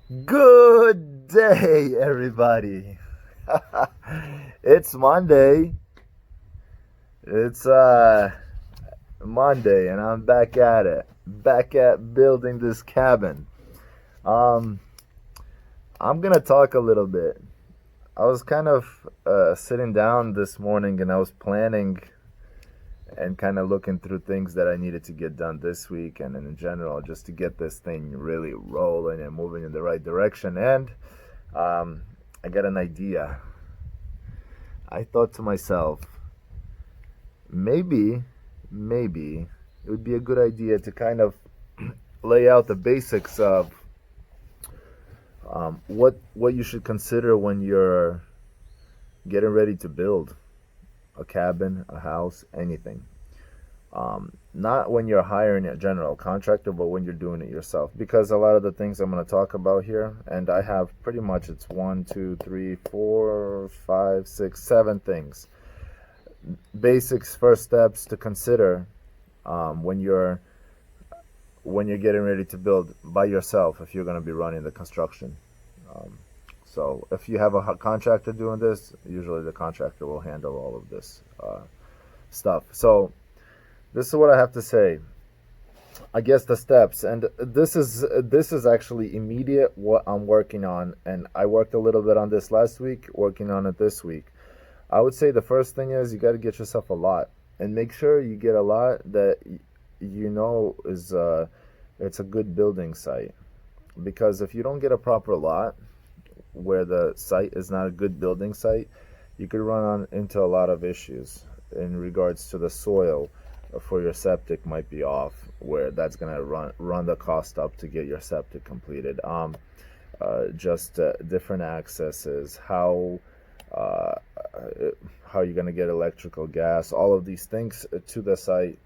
Good day, everybody. It's Monday. It's Monday, and I'm back at it. Back at building this cabin. Um, I'm gonna talk a little bit. I was kind of sitting down this morning, and I was planning and kind of looking through things that I needed to get done this week, and in general, just to get this thing really rolling and moving in the right direction. And um, I got an idea. I thought to myself, maybe, maybe it would be a good idea to kind of lay out the basics of what you should consider when you're getting ready to build a cabin, a house, anything. Not when you're hiring a general contractor, but when you're doing it yourself. Because a lot of the things I'm going to talk about here, and I have pretty much it's one, two, three, four, five, six, seven things. Basics, first steps to consider um, when you're when you're getting ready to build by yourself if you're going to be running the construction. Um, so if you have a contractor doing this, usually the contractor will handle all of this stuff. So this is what I have to say. I guess the steps, and this is actually immediate what I'm working on, and I worked a little bit on this last week, working on it this week. I would say the first thing is you got to get yourself a lot, and make sure you get a lot that you know is it's a good building site. Because if you don't get a proper lot where the site is not a good building site, you could run on into a lot of issues in regards to the soil for your septic might be off, where that's gonna run the cost up to get your septic completed. Just different accesses, uh, how you're gonna get electrical, gas, all of these things to the site.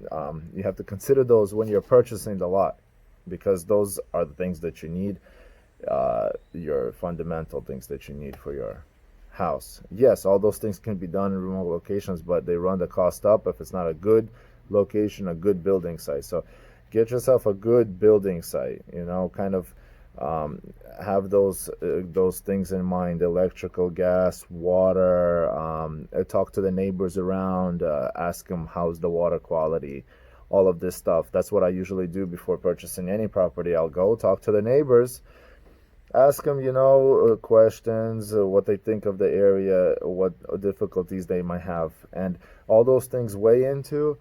You have to consider those when you're purchasing the lot, because those are the things that you need, your fundamental things that you need for your house. Yes, all those things can be done in remote locations, but they run the cost up if it's not a good location, a good building site. So get yourself a good building site, kind of um, have those things in mind: electrical, gas, water. Talk to the neighbors around, ask them how's the water quality, all of this stuff. That's what I usually do before purchasing any property. I'll go talk to the neighbors, ask them, questions, what they think of the area, what difficulties they might have, and all those things weigh into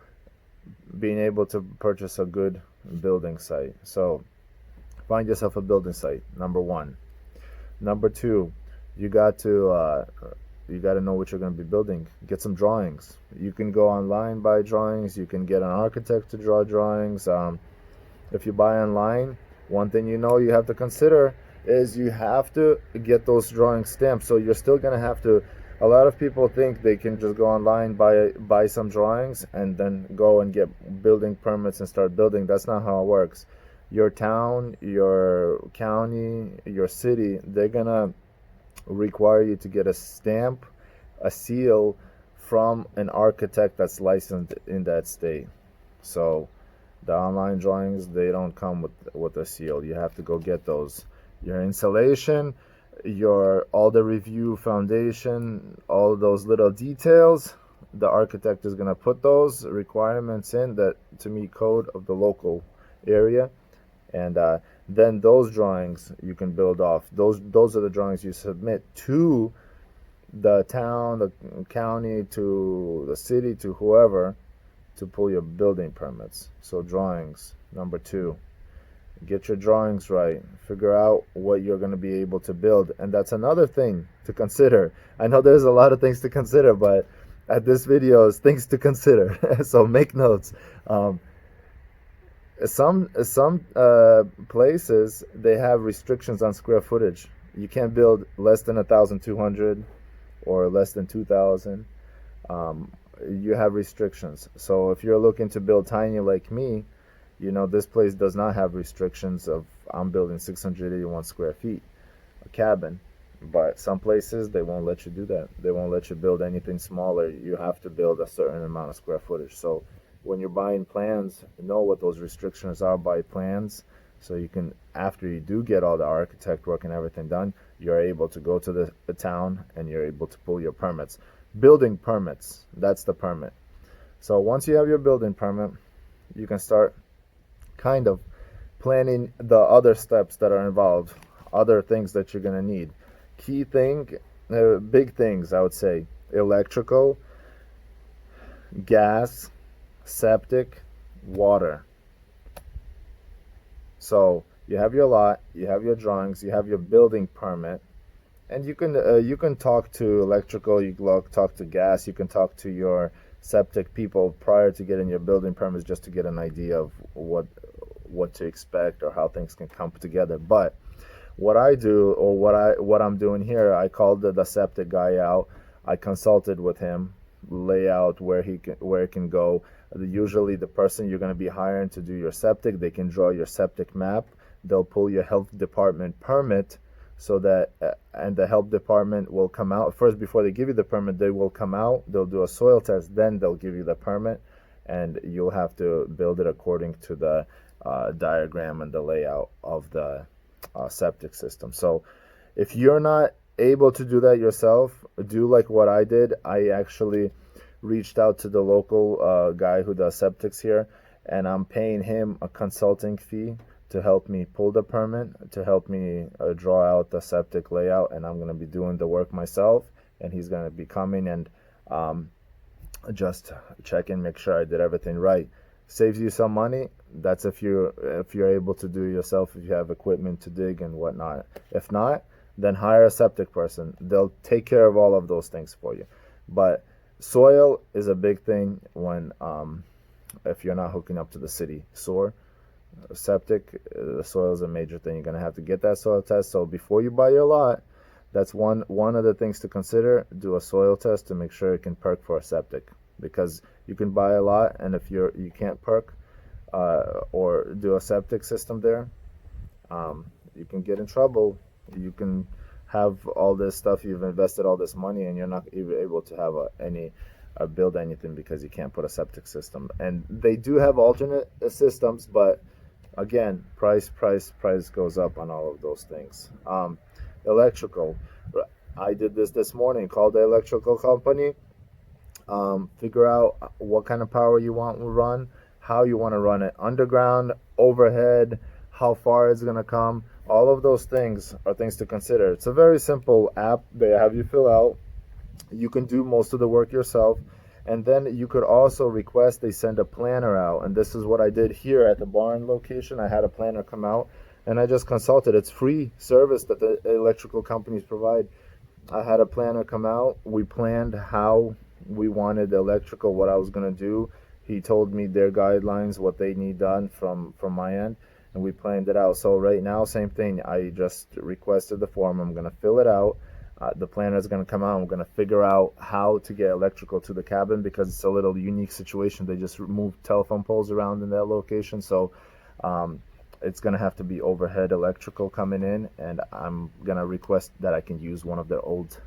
being able to purchase a good building site. So find yourself a building site. Number one. Number two, you got to know what you're going to be building. Get some drawings. You can go online, buy drawings. You can get an architect to draw drawings. If you buy online, one thing you have to consider is you have to get those drawings stamped. So you're still going to have to. A lot of people think they can just go online, buy some drawings, and then go and get building permits and start building. That's not how it works. Your town, your county, your city, they're gonna require you to get a stamp, a seal from an architect that's licensed in that state. So the online drawings, they don't come with a seal. You have to go get those. Your insulation, your all the review foundation, all those little details, the architect is going to put those requirements in that to meet code of the local area, and then those drawings you can build off. Those are the drawings you submit to the town, the county, to the city, to whoever, to pull your building permits. So drawings, number two. Get your drawings right. Figure out what you're going to be able to build. And that's another thing to consider. I know there's a lot of things to consider, but at this video is things to consider. So make notes. Some places, they have restrictions on square footage. You can't build less than 1,200 or less than 2,000. You have restrictions. So if you're looking to build tiny like me, this place does not have restrictions of I'm building 681 square feet, a cabin. But some places, they won't let you do that. They won't let you build anything smaller. You have to build a certain amount of square footage. So when you're buying plans, know what those restrictions are by plans. So you can, after you do get all the architect work and everything done, you're able to go to the town and you're able to pull your permits. Building permits, that's the permit. So once you have your building permit, you can start kind of planning the other steps that are involved, other things that you're going to need. Key thing, big things, I would say: electrical, gas, septic, water. So you have your lot, you have your drawings, you have your building permit, and you can talk to electrical, you can talk to gas, you can talk to your septic people prior to getting your building permits, just to get an idea of what to expect or how things can come together. But what I do, or what I'm doing here, I called the septic guy out. I consulted with him, lay out where it can go. Usually the person you're going to be hiring to do your septic, they can draw your septic map. They'll pull your health department permit, so that and the health department will come out first. Before they give you the permit, they will come out, they'll do a soil test, then they'll give you the permit, and you'll have to build it according to the diagram and the layout of the septic system. So if you're not able to do that yourself, do like what I did. I actually reached out to the local guy who does septics here, and I'm paying him a consulting fee to help me pull the permit, to help me draw out the septic layout, and I'm going to be doing the work myself, and he's going to be coming and just check and make sure I did everything right. Saves you some money. That's if you're able to do it yourself, if you have equipment to dig and whatnot. If not, then hire a septic person. They'll take care of all of those things for you. But soil is a big thing when if you're not hooking up to the city sewer. Septic, the soil is a major thing. You're going to have to get that soil test. So before you buy your lot, that's one of the things to consider. Do a soil test to make sure it can perk for a septic, because you can buy a lot, and if you can't perk or do a septic system there, you can get in trouble. You can have all this stuff, you've invested all this money, and you're not even able to have build anything because you can't put a septic system. And they do have alternate systems, but again, price goes up on all of those things. Electrical, I did this morning. Called the electrical company, figure out what kind of power you want to run, how you want to run it, underground, overhead, how far it's going to come. All of those things are things to consider. It's a very simple app they have you fill out. You can do most of the work yourself, and then you could also request they send a planner out. And this is what I did here at the barn location. I had a planner come out, and I just consulted. It's free service that the electrical companies provide. I had a planner come out. We planned how we wanted the electrical, what I was going to do. He told me their guidelines, what they need done from my end, and we planned it out. So right now, same thing. I just requested the form. I'm going to fill it out. The planner is going to come out. I'm going to figure out how to get electrical to the cabin, because it's a little unique situation. They just moved telephone poles around in that location. So it's going to have to be overhead electrical coming in, and I'm going to request that I can use one of their old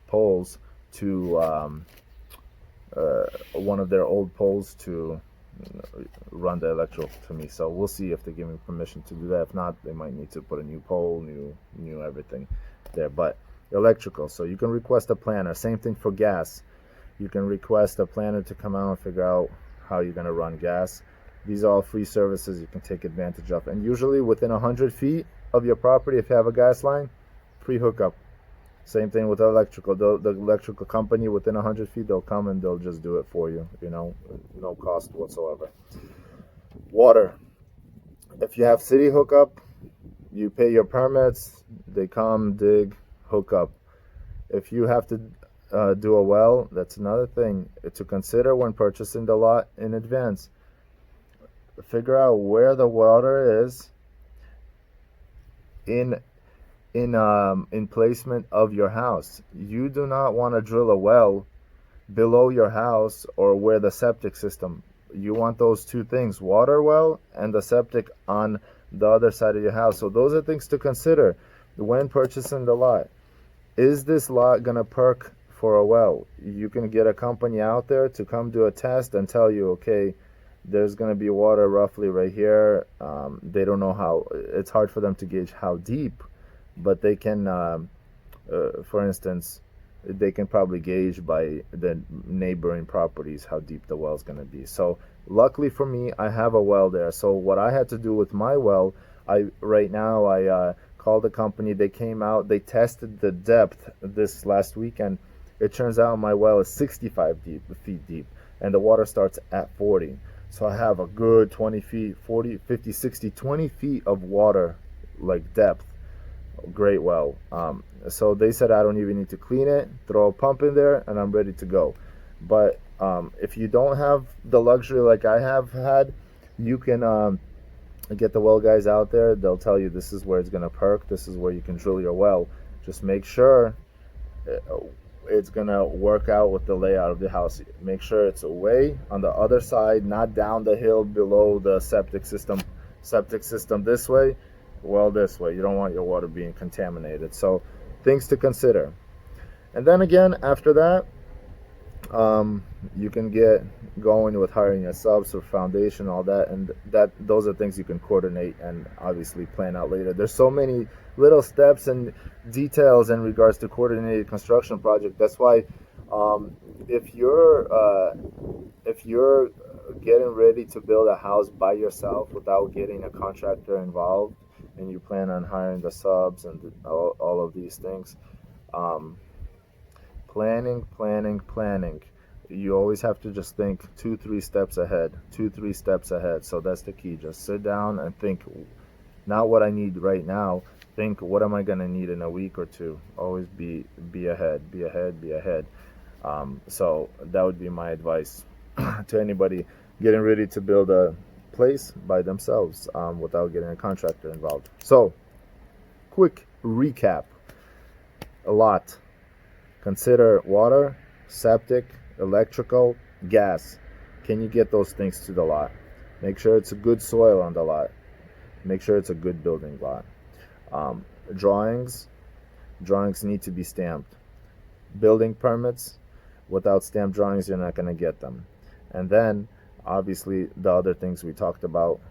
poles to run the electrical to me. So we'll see if they give me permission to do that. If not, they might need to put a new pole, new everything there. But electrical, so you can request a planner. Same thing for gas. You can request a planner to come out and figure out how you're going to run gas. These are all free services you can take advantage of. And usually within 100 feet of your property, if you have a gas line, free hookup. Same thing with electrical. The electrical company, within 100 feet, they'll come and they'll just do it for you, no cost whatsoever. Water. If you have city hookup, you pay your permits, they come, dig, hook up. If you have to do a well, that's another thing to consider when purchasing the lot in advance. Figure out where the water is in placement of your house. You do not want to drill a well below your house or where the septic system. You want those two things, water well and the septic, on the other side of your house. So those are things to consider when purchasing the lot. Is this lot gonna perk for a well? You can get a company out there to come do a test and tell you, okay, there's going to be water roughly right here. They don't know how, it's hard for them to gauge how deep, but they can, for instance, they can probably gauge by the neighboring properties how deep the well is going to be. So luckily for me, I have a well there. So what I had to do with my well, I called the company. They came out, they tested the depth this last weekend. It turns out my well is 65 feet deep, and the water starts at 40. So I have a good 20 feet, 40, 50, 60, 20 feet of water, like depth. Great well. So they said I don't even need to clean it, throw a pump in there, and I'm ready to go. But if you don't have the luxury like I have had, you can get the well guys out there. They'll tell you this is where it's going to perk, this is where you can drill your well. Just make sure it's going to work out with the layout of the house. Make sure it's away on the other side, not down the hill below the septic system. Septic system this way, well this way. You don't want your water being contaminated. So things to consider. And then again, after that, you can get going with hiring a subs or foundation, all that, and those are things you can coordinate and obviously plan out later. There's so many little steps and details in regards to coordinated construction project. That's why if you're getting ready to build a house by yourself without getting a contractor involved, and you plan on hiring the subs and all of these things, planning. You always have to just think 2-3 steps ahead. So that's the key. Just sit down and think, not what I need right now. Think, what am I going to need in a week or two? Always be ahead. So that would be my advice to anybody getting ready to build a place by themselves without getting a contractor involved. So, quick recap. A lot. Consider water, septic, electrical, gas. Can you get those things to the lot? Make sure it's a good soil on the lot. Make sure it's a good building lot. Drawings need to be stamped. Building permits, without stamped drawings, you're not going to get them. And then, obviously, the other things we talked about,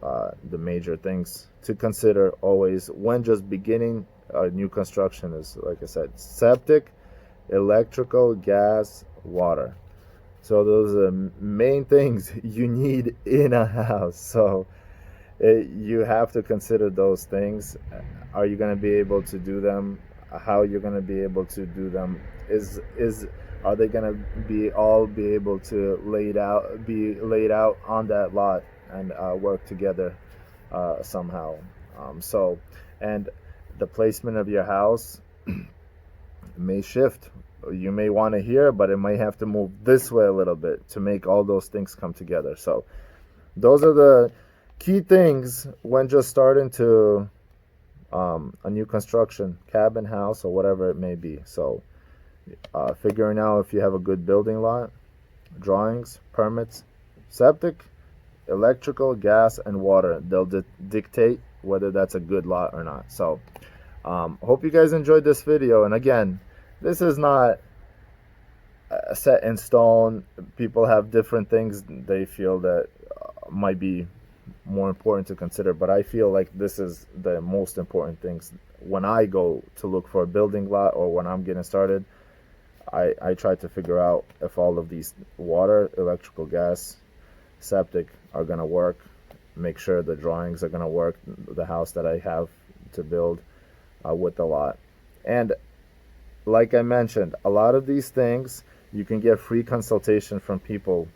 the major things to consider always when just beginning new construction is, like I said, septic, electrical, gas, water. So those are the main things you need in a house. So you have to consider those things. Are you going to be able to do them? How you're going to be able to do them? Are they going to be able to be laid out on that lot and work together somehow? And the placement of your house may shift. You may want to here, but it might have to move this way a little bit to make all those things come together. So those are the key things when just starting to a new construction, cabin, house, or whatever it may be. So figuring out if you have a good building lot, drawings, permits, septic, electrical, gas, and water. They'll dictate whether that's a good lot or not. So hope you guys enjoyed this video. And again, this is not set in stone. People have different things they feel that might be more important to consider, but I feel like this is the most important things when I go to look for a building lot or when I'm getting started. I try to figure out if all of these water, electrical, gas, septic are going to work, make sure the drawings are going to work, the house that I have to build with the lot. And like I mentioned, a lot of these things you can get free consultation from people.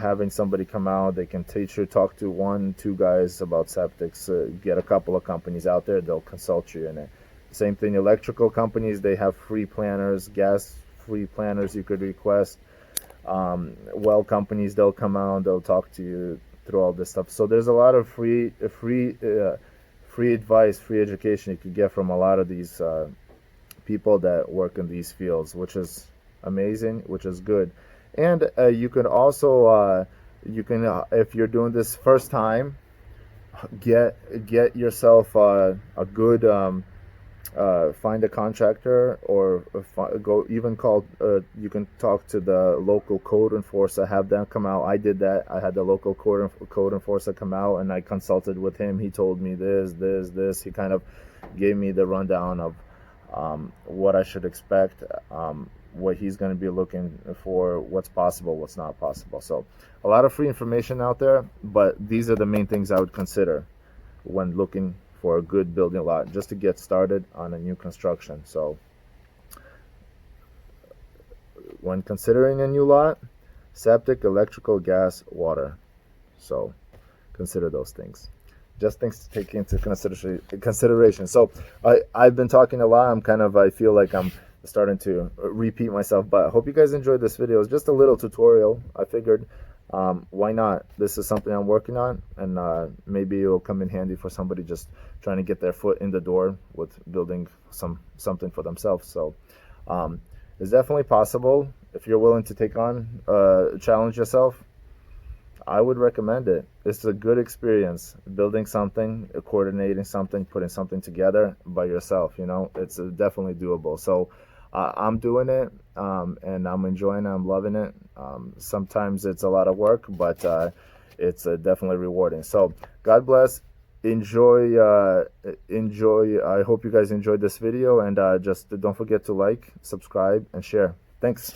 Having somebody come out, they can teach you, talk to 1-2 guys about septics, get a couple of companies out there, they'll consult you in it. Same thing, electrical companies, they have free planners, gas free planners you could request. Well companies, they'll come out, they'll talk to you through all this stuff. So there's a lot of free advice, free education you could get from a lot of these people that work in these fields, which is amazing, which is good. And you can also if you're doing this first time, get yourself a good find a contractor, or go even call. You can talk to the local code enforcer, have them come out. I did that. I had the local code enforcer come out, and I consulted with him. He told me this. He kind of gave me the rundown of what I should expect, what he's going to be looking for, what's possible, what's not possible. So a lot of free information out there, but these are the main things I would consider when looking for a good building lot, just to get started on a new construction. So when considering a new lot, septic, electrical, gas, water. So consider those things. Just things to take into consideration. So I've been talking a lot. I feel like I'm starting to repeat myself, but I hope you guys enjoyed this video. It's just a little tutorial. I figured, why not? This is something I'm working on, and maybe it will come in handy for somebody just trying to get their foot in the door with building something for themselves. So it's definitely possible. If you're willing to take on, challenge yourself, I would recommend it. It's a good experience building something, coordinating something, putting something together by yourself. It's definitely doable. So I'm doing it, and I'm enjoying it. I'm loving it. Sometimes it's a lot of work, but it's definitely rewarding. So God bless. Enjoy. I hope you guys enjoyed this video, and just don't forget to like, subscribe, and share. Thanks.